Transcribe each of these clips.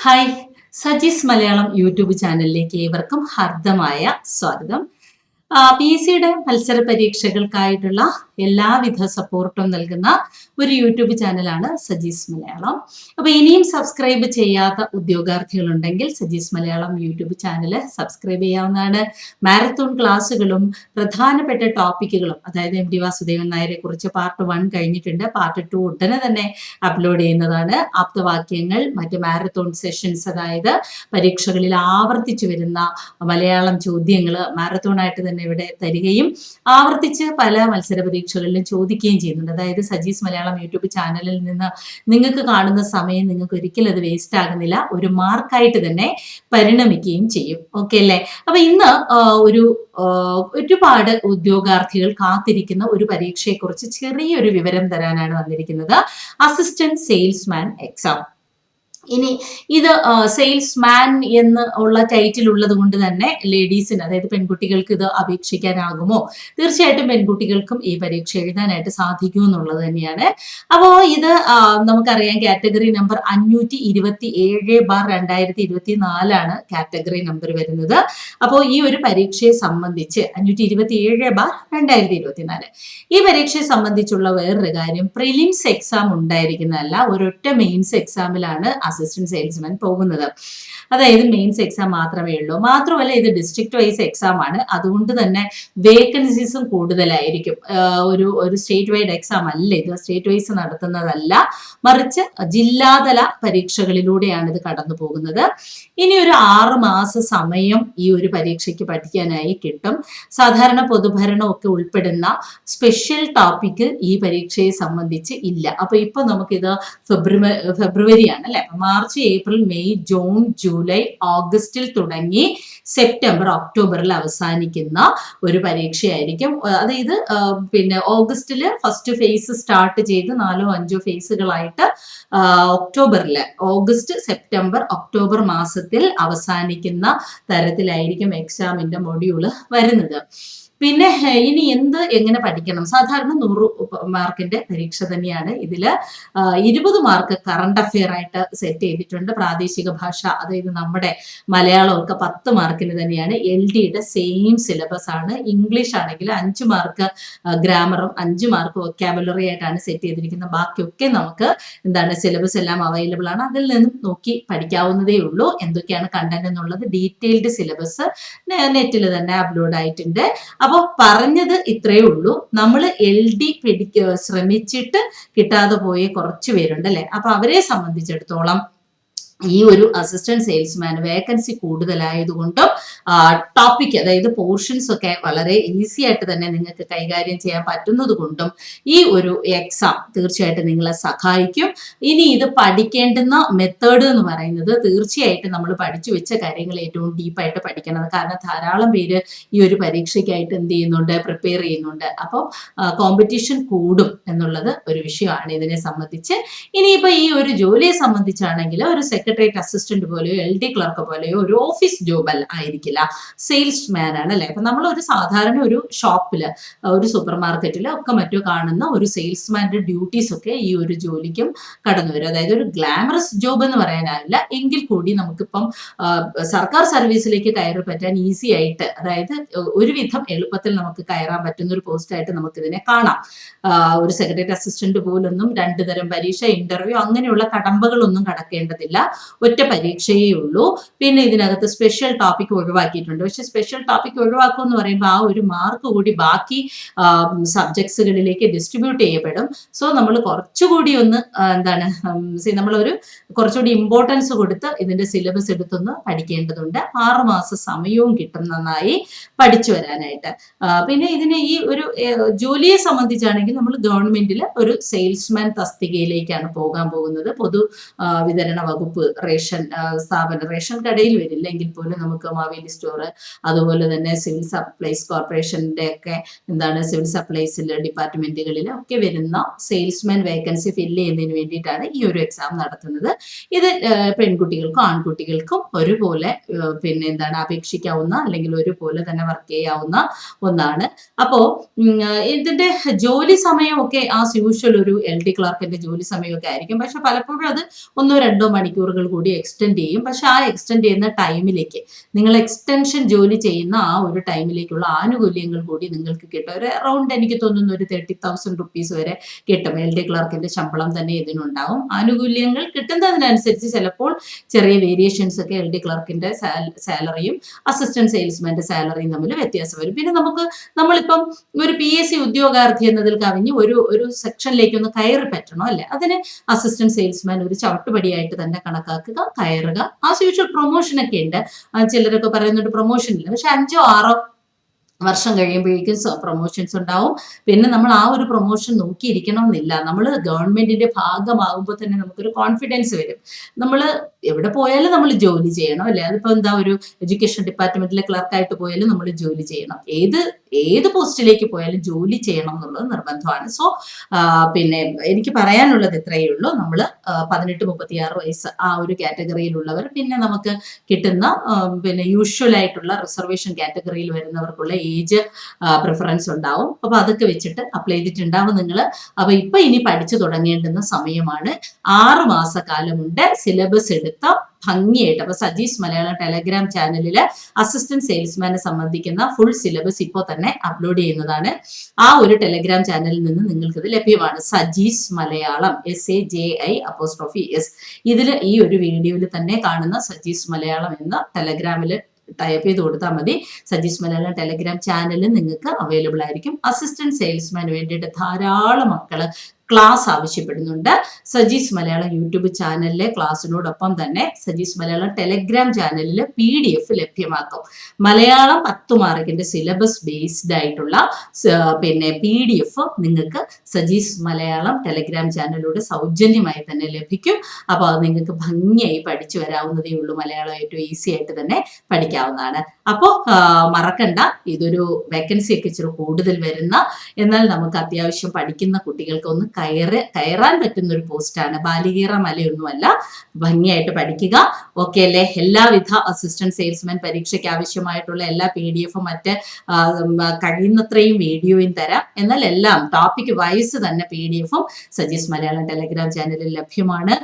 Hi, Saji's Malayalam YouTube ചാനലിലേക്ക് ഏവർക്കും ഹാർദമായ സ്വാഗതം. പി എസ് സിയുടെ മത്സര പരീക്ഷകൾക്കായിട്ടുള്ള എല്ലാവിധ സപ്പോർട്ടും നൽകുന്ന ഒരു യൂട്യൂബ് ചാനലാണ് സജീസ് മലയാളം. അപ്പൊ ഇനിയും സബ്സ്ക്രൈബ് ചെയ്യാത്ത ഉദ്യോഗാർത്ഥികളുണ്ടെങ്കിൽ Sajee's Malayalam YouTube channel subscribe ചെയ്യാവുന്നതാണ്. മാരത്തോൺ ക്ലാസ്സുകളും പ്രധാനപ്പെട്ട ടോപ്പിക്കുകളും, അതായത് എം ടി വാസുദേവൻ നായരെ കുറിച്ച് പാർട്ട് 1 കഴിഞ്ഞിട്ടുണ്ട്. പാർട്ട് 2 ഉടനെ തന്നെ അപ്ലോഡ് ചെയ്യുന്നതാണ്. ആപ്തവാക്യങ്ങൾ, മറ്റ് മാരത്തോൺ സെഷൻസ്, അതായത് പരീക്ഷകളിൽ ആവർത്തിച്ചു വരുന്ന മലയാളം ചോദ്യങ്ങൾ മാരത്തോൺ ആയിട്ട് തന്നെ ഇവിടെ തരികയും ആവർത്തിച്ച് പല മത്സര പരീക്ഷകളിലും ചോദിക്കുകയും ചെയ്യുന്നുണ്ട്. അതായത് സജീസ് മലയാളം യൂട്യൂബ് ചാനലിൽ നിന്ന് നിങ്ങൾക്ക് കാണുന്ന സമയം നിങ്ങൾക്ക് ഒരിക്കലും അത് വേസ്റ്റ് ആകുന്നില്ല, ഒരു മാർക്കായിട്ട് തന്നെ പരിണമിക്കുകയും ചെയ്യും. ഓക്കെ അല്ലേ? അപ്പൊ ഇന്ന് ഒരുപാട് ഉദ്യോഗാർത്ഥികൾ കാത്തിരിക്കുന്ന ഒരു പരീക്ഷയെക്കുറിച്ച് ചെറിയൊരു വിവരം തരാനാണ് വന്നിരിക്കുന്നത്. Assistant salesman exam. ഇനി ഇത് സെയിൽസ്മാൻ എന്ന് ഉള്ള ടൈറ്റിൽ ഉള്ളത് കൊണ്ട് തന്നെ ലേഡീസിന്, അതായത് പെൺകുട്ടികൾക്ക് ഇത് അപേക്ഷിക്കാനാകുമോ? തീർച്ചയായിട്ടും പെൺകുട്ടികൾക്കും ഈ പരീക്ഷ എഴുതാനായിട്ട് സാധിക്കും എന്നുള്ളത് തന്നെയാണ്. അപ്പോൾ ഇത് നമുക്കറിയാം, കാറ്റഗറി നമ്പർ 527/2024 കാറ്റഗറി നമ്പർ വരുന്നത്. അപ്പോൾ ഈ ഒരു പരീക്ഷയെ സംബന്ധിച്ച് 527/2024 ഈ പരീക്ഷയെ സംബന്ധിച്ചുള്ള വേറൊരു കാര്യം, പ്രിലിംസ് എക്സാം ഉണ്ടായിരിക്കുന്നതല്ല, ഒരൊറ്റ മെയിൻസ് എക്സാമിലാണ് അസിസ്റ്റന്റ് സെയിൽസ്മാൻ പോകുന്നത്. അതായത് മെയിൻസ് എക്സാം മാത്രമേ ഉള്ളൂ. മാത്രമല്ല ഇത് ഡിസ്ട്രിക്ട് വൈസ് എക്സാം ആണ്, അതുകൊണ്ട് തന്നെ വേക്കൻസീസും കൂടുതലായിരിക്കും. ഒരു സ്റ്റേറ്റ് വൈഡ് എക്സാം അല്ല ഇത്, സ്റ്റേറ്റ് വൈസ് നടത്തുന്നതല്ല, മറിച്ച് ജില്ലാതല പരീക്ഷകളിലൂടെയാണ് ഇത് കടന്നു പോകുന്നത്. ഇനി ഒരു 6 മാസ സമയം ഈ ഒരു പരീക്ഷയ്ക്ക് പഠിക്കാനായി കിട്ടും. സാധാരണ പൊതുഭരണം ഒക്കെ ഉൾപ്പെടുന്ന സ്പെഷ്യൽ ടോപ്പിക് ഈ പരീക്ഷയെ സംബന്ധിച്ച് ഇല്ല. അപ്പൊ ഇപ്പൊ നമുക്കിത് ഫെബ്രുവരിയാണ് അല്ലെ. March, April, May, June, July, ഓഗസ്റ്റിൽ തുടങ്ങി സെപ്റ്റംബർ, ഒക്ടോബറിൽ അവസാനിക്കുന്ന ഒരു പരീക്ഷയായിരിക്കും. അതായത് ഓഗസ്റ്റില് ഫസ്റ്റ് ഫേസ് സ്റ്റാർട്ട് ചെയ്ത് 4-5 ഫേസുകളായിട്ട് ഓഗസ്റ്റ്, സെപ്റ്റംബർ, ഒക്ടോബർ മാസത്തിൽ അവസാനിക്കുന്ന തരത്തിലായിരിക്കും എക്സാമിന്റെ മൊഡ്യൂള് വരുന്നത്. പിന്നെ ഇനി എങ്ങനെ പഠിക്കണം? സാധാരണ 100 മാർക്കിന്റെ പരീക്ഷ തന്നെയാണ്. ഇതില് 20 മാർക്ക് കറണ്ട് അഫെയർ ആയിട്ട് സെറ്റ് ചെയ്തിട്ടുണ്ട്. പ്രാദേശിക ഭാഷ, അതായത് നമ്മുടെ മലയാളമൊക്കെ 10 മാർക്കിന് തന്നെയാണ്. LDയുടെ സെയിം സിലബസ് ആണ്. ഇംഗ്ലീഷ് ആണെങ്കിൽ 5 മാർക്ക് ഗ്രാമറും 5 മാർക്ക് വൊക്കാബുലറി ആയിട്ടാണ് സെറ്റ് ചെയ്തിരിക്കുന്നത്. ബാക്കിയൊക്കെ നമുക്ക് സിലബസ് എല്ലാം അവൈലബിൾ ആണ്. അതിൽ നിന്നും നോക്കി പഠിക്കാവുന്നതേ ഉള്ളൂ. എന്തൊക്കെയാണ് കണ്ടന്റ് എന്നുള്ളത് ഡീറ്റെയിൽഡ് സിലബസ് നെറ്റിൽ തന്നെ അപ്ലോഡ് ആയിട്ടുണ്ട്. അപ്പോൾ പറഞ്ഞത് ഇത്രയേ ഉള്ളൂ. നമ്മൾ LD ശ്രമിച്ചിട്ട് കിട്ടാതെ പോയ കുറച്ച് പേരുണ്ട് അല്ലെ. അപ്പൊ അവരെ സംബന്ധിച്ചിടത്തോളം ഈ ഒരു അസിസ്റ്റന്റ് സെയിൽസ്മാൻ വേക്കൻസി കൂടുതലായതുകൊണ്ടും ടോപ്പിക്, അതായത് പോർഷൻസ് ഒക്കെ വളരെ ഈസി ആയിട്ട് തന്നെ നിങ്ങൾക്ക് കൈകാര്യം ചെയ്യാൻ പറ്റുന്നത് കൊണ്ടും ഈ ഒരു എക്സാം തീർച്ചയായിട്ടും നിങ്ങളെ സഹായിക്കും. ഇനി ഇത് പഠിക്കേണ്ടുന്ന മെത്തേഡ് എന്ന് പറയുന്നത്, തീർച്ചയായിട്ടും നമ്മൾ പഠിച്ചു വെച്ച കാര്യങ്ങൾ ഏറ്റവും ഡീപ്പായിട്ട് പഠിക്കണം. കാരണം ധാരാളം പേര് ഈ ഒരു പരീക്ഷയ്ക്കായിട്ട് പ്രിപ്പയർ ചെയ്യുന്നുണ്ട്. അപ്പോൾ കോമ്പറ്റീഷൻ കൂടും എന്നുള്ളത് ഒരു വിഷയമാണ് ഇതിനെ സംബന്ധിച്ച്. ഇനിയിപ്പോ ഈ ഒരു ജോലിയെ സംബന്ധിച്ചാണെങ്കിൽ ഒരു സെക്രട്ടേറിയറ്റ് അസിസ്റ്റന്റ് പോലെയോ LD ക്ലർക്ക് പോലെയോ ഒരു ഓഫീസ് ജോബ് ആയിരിക്കില്ല, സെയിൽസ്മാൻ ആണ് അല്ലെ. അപ്പൊ നമ്മൾ ഒരു സാധാരണ ഒരു ഷോപ്പില്, ഒരു സൂപ്പർ മാർക്കറ്റില് ഒക്കെ മറ്റോ കാണുന്ന ഒരു സെയിൽസ്മാന്റെ ഡ്യൂട്ടീസ് ഒക്കെ ഈ ഒരു ജോലിക്കും കടന്നു വരും. അതായത് ഒരു ഗ്ലാമറസ് ജോബ് എന്ന് പറയാനാവില്ല, എങ്കിൽ കൂടി നമുക്കിപ്പം സർക്കാർ സർവീസിലേക്ക് കയറി പറ്റാൻ ഈസി ആയിട്ട്, അതായത് ഒരുവിധം എളുപ്പത്തിൽ നമുക്ക് കയറാൻ പറ്റുന്ന ഒരു പോസ്റ്റ് ആയിട്ട് നമുക്ക് ഇതിനെ കാണാം. ഒരു സെക്രട്ടേറിയറ്റ് അസിസ്റ്റന്റ് പോലൊന്നും 2 തരം പരീക്ഷ, ഇന്റർവ്യൂ അങ്ങനെയുള്ള കടമ്പകളൊന്നും കടക്കേണ്ടതില്ല. ഒറ്റ പരീക്ഷയേ ഉള്ളൂ. പിന്നെ ഇതിനകത്ത് സ്പെഷ്യൽ ടോപ്പിക് ഒഴിവാക്കിയിട്ടുണ്ട്. പക്ഷെ സ്പെഷ്യൽ ടോപ്പിക് ഒഴിവാക്കും എന്ന് പറയുമ്പോൾ ആ ഒരു മാർക്ക് കൂടി ബാക്കി സബ്ജക്ട്സുകളിലേക്ക് ഡിസ്ട്രിബ്യൂട്ട് ചെയ്യപ്പെടും. സോ നമ്മൾ കുറച്ചുകൂടി കുറച്ചുകൂടി ഇമ്പോർട്ടൻസ് കൊടുത്ത് ഇതിന്റെ സിലബസ് എടുത്തൊന്ന് പഠിക്കേണ്ടതുണ്ട്. 6 മാസ സമയവും കിട്ടും നന്നായി പഠിച്ചു വരാനായിട്ട്. പിന്നെ ഇതിന് ഈ ഒരു ജോലിയെ സംബന്ധിച്ചാണെങ്കിൽ നമ്മൾ ഗവൺമെന്റിൽ ഒരു സെയിൽസ്മാൻ തസ്തികയിലേക്കാണ് പോകാൻ പോകുന്നത്. പൊതു വിതരണ വകുപ്പ് റേഷൻ കടയിൽ വരില്ല എങ്കിൽ പോലും നമുക്ക് മാവേലി സ്റ്റോർ, അതുപോലെ തന്നെ സിവിൽ സപ്ലൈസ് കോർപ്പറേഷന്റെ ഒക്കെ സിവിൽ സപ്ലൈസിൽ ഡിപ്പാർട്ട്മെന്റുകളിൽ ഒക്കെ വരുന്ന സെയിൽസ്മാൻ വേക്കൻസി ഫില്ല് ചെയ്യുന്നതിന് വേണ്ടിയിട്ടാണ് ഈ ഒരു എക്സാം നടത്തുന്നത്. ഇത് പെൺകുട്ടികൾക്കും ആൺകുട്ടികൾക്കും ഒരുപോലെ അപേക്ഷിക്കാവുന്ന, അല്ലെങ്കിൽ ഒരുപോലെ തന്നെ വർക്ക് ചെയ്യാവുന്ന ഒന്നാണ്. അപ്പോ ഇതിന്റെ ജോലി സമയമൊക്കെ ആസ് യൂഷ്വൽ ഒരു LD ക്ലർക്കിന്റെ ജോലി സമയമൊക്കെ ആയിരിക്കും. പക്ഷെ പലപ്പോഴും അത് 1-2 മണിക്കൂർ മണിക്കൂറുകൾ കൂടി എക്സ്റ്റെൻഡ് ചെയ്യും. പക്ഷെ ആ എക്സ്റ്റെൻഡ് ചെയ്യുന്ന ടൈമിലേക്ക് നിങ്ങൾ എക്സ്റ്റൻഷൻ ജോലി ചെയ്യുന്ന ആ ഒരു ടൈമിലേക്കുള്ള ആനുകൂല്യങ്ങൾ കൂടി നിങ്ങൾക്ക് കിട്ടും. ഒരു അറൗണ്ട് എനിക്ക് തോന്നുന്നു ഒരു 30,000 റുപ്പീസ് വരെ കിട്ടും. LD ക്ലർക്കിന്റെ ശമ്പളം തന്നെ ഇതിനുണ്ടാവും. ആനുകൂല്യങ്ങൾ കിട്ടുന്നതിനനുസരിച്ച് ചിലപ്പോൾ ചെറിയ വേരിയേഷൻസ് ഒക്കെ LD ക്ലർക്കിന്റെ സാലറിയും അസിസ്റ്റന്റ് സെയിൽസ്മാന്റെ സാലറിയും തമ്മിൽ വ്യത്യാസം വരും. പിന്നെ നമ്മളിപ്പം ഒരു PSC ഉദ്യോഗാർത്ഥി എന്നതിൽ കവിഞ്ഞ് ഒരു സെക്ഷനിലേക്ക് ഒന്ന് കയറി പറ്റണം അല്ലെ, അതിന് അസിസ്റ്റന്റ് സെയിൽസ്മാൻ ഒരു ചവിട്ടുപടിയായിട്ട് തന്നെ കണക്കാക്കുക, കയറുക. ആസ് യൂഷ്വൽ പ്രൊമോഷൻ ഒക്കെ ഉണ്ട്. ചിലരൊക്കെ പറയുന്നുണ്ട് പ്രൊമോഷൻ ഇല്ല, പക്ഷെ 5-6 വർഷം കഴിയുമ്പോഴേക്കും പ്രൊമോഷൻസ് ഉണ്ടാവും. പിന്നെ നമ്മൾ ആ ഒരു പ്രൊമോഷൻ നോക്കിയിരിക്കണമെന്നില്ല. നമ്മൾ ഗവൺമെന്റിന്റെ ഭാഗമാകുമ്പോൾ തന്നെ നമുക്കൊരു കോൺഫിഡൻസ് വരും. നമ്മൾ എവിടെ പോയാലും നമ്മൾ ജോലി ചെയ്യണം അല്ലെ. അതിപ്പോ എന്താ, ഒരു എഡ്യൂക്കേഷൻ ഡിപ്പാർട്ട്മെന്റിലെ ക്ലർക്കായിട്ട് പോയാലും നമ്മൾ ജോലി ചെയ്യണം. ഏത് പോസ്റ്റിലേക്ക് പോയാലും ജോലി ചെയ്യണം എന്നുള്ളത് നിർബന്ധമാണ്. സോ പിന്നെ എനിക്ക് പറയാനുള്ളത് ഇത്രയേ ഉള്ളൂ. നമ്മൾ 18-36 വയസ്സ് ആ ഒരു കാറ്റഗറിയിലുള്ളവർ, പിന്നെ നമുക്ക് കിട്ടുന്ന പിന്നെ യൂഷ്വൽ ആയിട്ടുള്ള റിസർവേഷൻ കാറ്റഗറിയിൽ വരുന്നവർക്കുള്ള ഏജ് പ്രിഫറൻസ് ഉണ്ടാവും. അപ്പൊ അതൊക്കെ വെച്ചിട്ട് അപ്ലൈ ചെയ്തിട്ടുണ്ടാവും നിങ്ങൾ. അപ്പൊ ഇപ്പൊ ഇനി പഠിച്ചു തുടങ്ങേണ്ടുന്ന സമയമാണ്. 6 മാസക്കാലമുണ്ട് സിലബസ് എടുത്ത ഭംഗിയായിട്ട്. അപ്പൊ സജീസ് മലയാളം ടെലഗ്രാം ചാനലില് അസിസ്റ്റന്റ് സെയിൽസ്മാനെ സംബന്ധിക്കുന്ന ഫുൾ സിലബസ് ഇപ്പോൾ തന്നെ അപ്ലോഡ് ചെയ്യുന്നതാണ്. ആ ഒരു ടെലഗ്രാം ചാനലിൽ നിന്ന് നിങ്ങൾക്ക് ഇത് ലഭ്യമാണ്. സജീസ് മലയാളം SAJI'S. ഇതിൽ ഈ ഒരു വീഡിയോയിൽ തന്നെ കാണുന്ന സജീസ് മലയാളം എന്ന ടെലഗ്രാമില് ടൈപ്പ് ചെയ്ത് കൊടുത്താൽ മതി. സജീസ് മലയാളം ടെലഗ്രാം ചാനലിൽ നിങ്ങൾക്ക് അവൈലബിൾ ആയിരിക്കും. അസിസ്റ്റന്റ് സെയിൽസ്മാന് വേണ്ടിയിട്ട് ധാരാളം മക്കള് ക്ലാസ് ആവശ്യപ്പെടുന്നുണ്ട്. സജീസ് മലയാളം യൂട്യൂബ് ചാനലിലെ ക്ലാസ്സിനോടൊപ്പം തന്നെ സജീസ് മലയാളം ടെലഗ്രാം ചാനലിൽ PDF ലഭ്യമാക്കും. മലയാളം 10 മാർക്കിന്റെ സിലബസ് ബേസ്ഡ് ആയിട്ടുള്ള പിന്നെ PDF നിങ്ങൾക്ക് സജീസ് മലയാളം ടെലഗ്രാം ചാനലിലൂടെ സൗജന്യമായി തന്നെ ലഭിക്കും. അപ്പോൾ അത് നിങ്ങൾക്ക് ഭംഗിയായി പഠിച്ചു വരാവുന്നതേ ഉള്ളൂ. മലയാളം ഏറ്റവും ഈസി ആയിട്ട് തന്നെ പഠിക്കാവുന്നതാണ്. അപ്പോൾ മറക്കണ്ട, ഇതൊരു വേക്കൻസി ഒക്കെ ഇച്ചിരി കൂടുതൽ വരുന്ന, എന്നാൽ നമുക്ക് അത്യാവശ്യം പഠിക്കുന്ന കുട്ടികൾക്ക് ഒന്ന് കയറാൻ പറ്റുന്ന ഒരു പോസ്റ്റാണ്. ബാലികീറ മലയൊന്നുമല്ല. ഭംഗിയായിട്ട് പഠിക്കുക. ഓക്കെ അല്ലേ? എല്ലാവിധ അസിസ്റ്റന്റ് സെയിൽസ്മാൻ പരീക്ഷയ്ക്ക് ആവശ്യമായിട്ടുള്ള എല്ലാ PDF-ഉം മറ്റ് കഴിയുന്നത്രയും വീഡിയോയും തരാം. എന്നാൽ എല്ലാം ടോപ്പിക് വൈസ് തന്നെ PDF-ഉം സജീസ് മലയാളം ടെലഗ്രാം ചാനലിൽ ലഭ്യമാണ്.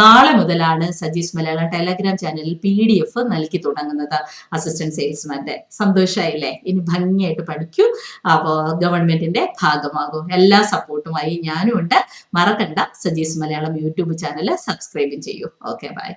നാളെ മുതലാണ് സജീസ് മലയാളം ടെലഗ്രാം ചാനലിൽ PDF നൽകി തുടങ്ങുന്നത് അസിസ്റ്റന്റ് സെയിൽസ്മാന്റെ. സന്തോഷമായില്ലേ? ഇനി ഭംഗിയായിട്ട് പഠിക്കൂ. അപ്പോൾ ഗവൺമെന്റിന്റെ ഭാഗമാകും. എല്ലാ സപ്പോർട്ടുമായി ഞാനും ഉണ്ട്. മറക്കണ്ട, Sajee's Malayalam YouTube channel subscribe ചെയ്യൂ. Okay, by.